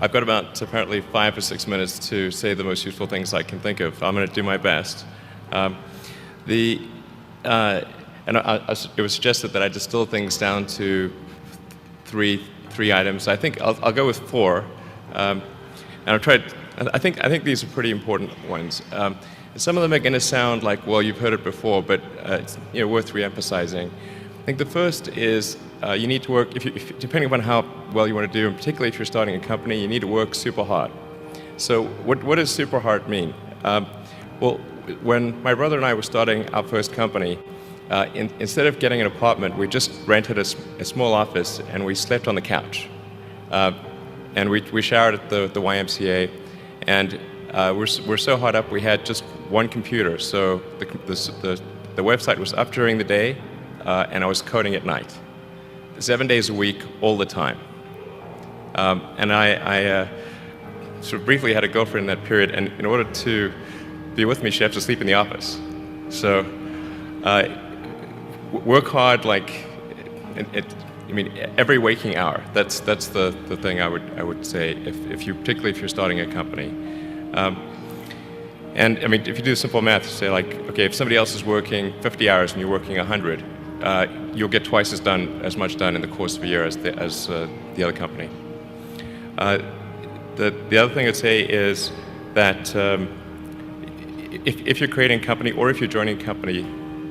I've got about apparently 5 or 6 minutes to say the most useful things I can think of. I'm going to do my best. Um, the and it was suggested that I distill things down to three items. I think I'll go with 4, and I'll try. I think these are pretty important ones. Some of them are going to sound like, well, you've heard it before, but it's worth re-emphasizing. I think the first is you need to work, depending upon how well you want to do, and particularly if you're starting a company, you need to work super hard. So what does super hard mean? Well, when my brother and I were starting our first company, instead of getting an apartment, we just rented a small office and we slept on the couch. And we showered at the YMCA, and we're so hot up we had just one computer. So the website was up during the day, and I was coding at night, 7 days a week, all the time. And I sort of briefly had a girlfriend in that period, and in order to be with me, she had to sleep in the office. So work hard, like every waking hour. That's the thing I would say, particularly if you're starting a company. And I mean, if you do simple math, say like, okay, if somebody else is working 50 hours and you're working 100, you'll get twice as much done in the course of a year as the other company. The other thing I'd say is that if you're creating a company or if you're joining a company,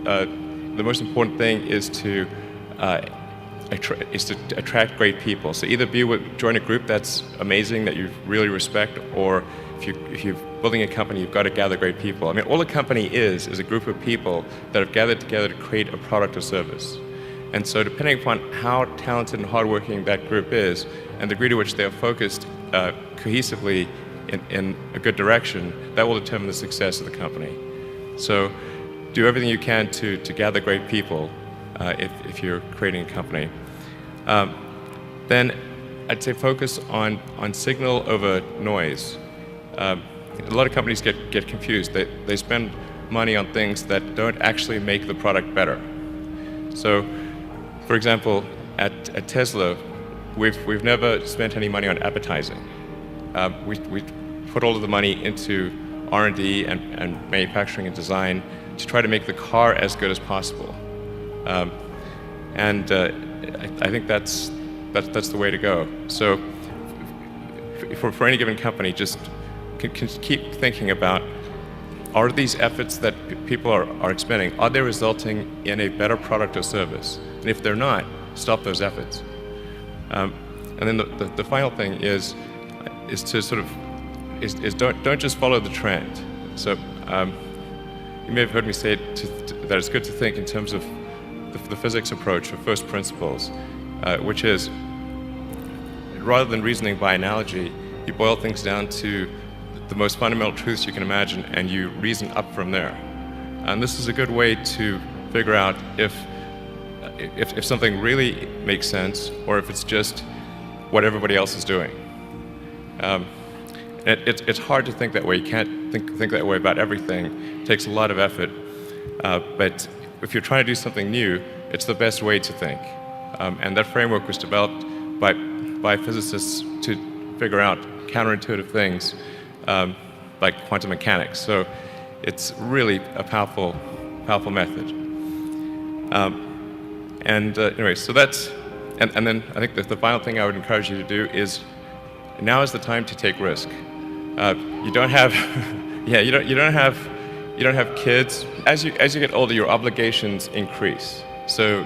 the most important thing is to attract great people. So either join a group that's amazing, that you really respect, or if you're building a company, you've got to gather great people. I mean, all a company is a group of people that have gathered together to create a product or service. And so depending upon how talented and hardworking that group is, and the degree to which they are focused cohesively in a good direction, that will determine the success of the company. So do everything you can to gather great people if you're creating a company. Then I'd say focus on signal over noise. A lot of companies get confused. They spend money on things that don't actually make the product better. So, for example, at Tesla, we've never spent any money on advertising. We put all of the money into R&D and manufacturing and design to try to make the car as good as possible. And I think that's the way to go. So for any given company, just can keep thinking about, are these efforts that people are expending, are they resulting in a better product or service? And if they're not, stop those efforts. And then the final thing is to sort of don't just follow the trend. So you may have heard me say that it's good to think in terms of the physics approach, or first principles, which is, rather than reasoning by analogy, you boil things down to the most fundamental truths you can imagine, and you reason up from there. And this is a good way to figure out if something really makes sense, or if it's just what everybody else is doing. It's hard to think that way. You can't think that way about everything. It takes a lot of effort. But if you're trying to do something new, it's the best way to think. And that framework was developed by physicists to figure out counterintuitive things like quantum mechanics. So it's really a powerful method. Anyway, so that's, and then I think that the final thing I would encourage you to do is, now is the time to take risk. You don't have, you don't have kids. As you get older, your obligations increase. So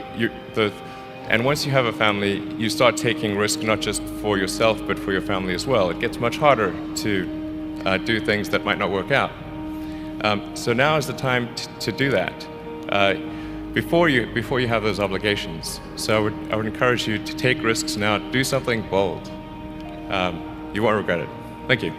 and once you have a family, you start taking risk not just for yourself but for your family as well. It gets much harder to do things that might not work out. So now is the time to do that before you have those obligations. So I would encourage you to take risks now. Do something bold. You won't regret it. Thank you.